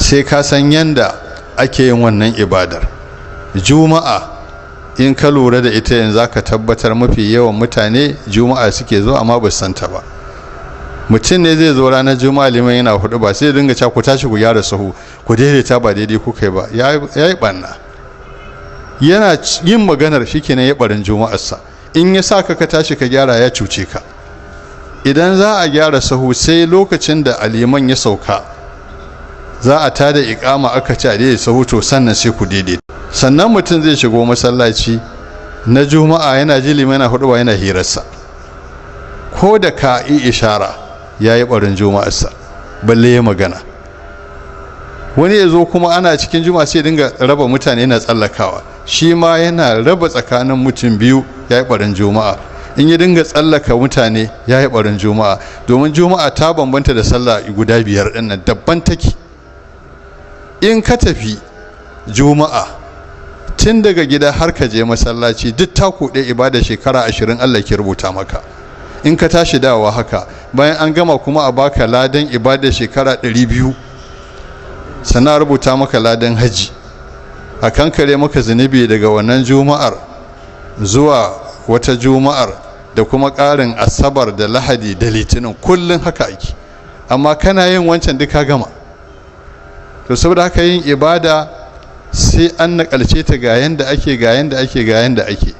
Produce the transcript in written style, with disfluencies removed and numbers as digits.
sai ka san yanda ake yin wannan ibadar. Juma'a in ka lura da ita yanzu ka tabbatar mafi yawan mutane juma'a suke zo amma ba su santa ba. Mutum ne zai zo ranar juma'a liman yana hudu ba sai dinga cewa ku tashi ku gyara sahu, ku daidaita ba daidai kuka yi ba, ya yi banna. Yana yin maganar shi kenan ya barin juma'arsa. In ya sa ka tashi ka gyara ya cuce ka. Idan za a gyara sahu sai lokacin da aliman ya sauka za a tada iqama aka ci a daidai sahu, to sannan sai ku daidaita. Sannan mutum zai shigo masallaci na juma'a yana ji liman yana hudu ba yana hirarsa, ko da ka yi ishara ya yi barin juma'arsa, balle ya magana. Wani ya zo kuma ana cikin juma'a sai dinga raba mutane yana tsallakawa, shi ma yana raba tsakanin mutum biyu, ya yi barin juma'a. In ya dinga tsallaka mutane ya yi barin juma'a, domin juma'a ta bambanta da sallah guda biyar ɗin nan, dabban take. In ka tafi juma'a tun daga gida har ka je masallaci duk ta kuɗe ibada shekara 20 Allah ke rubuta maka. In ka tashi dawowa haka, bayan an gama kuma a baka ladan ibada shekara 200, sannan rubuta maka ladan haji, a kankare maka zunubi daga wannan juma'ar zuwa wata juma'ar, da kuma ƙarin asabar da lahadi da litinin, kullum haka ake. Amma kana yin wancan duka gama. To saboda haka yin ibada sai an nakalce ta ga yanda ake ga yanda ake ga yanda ake.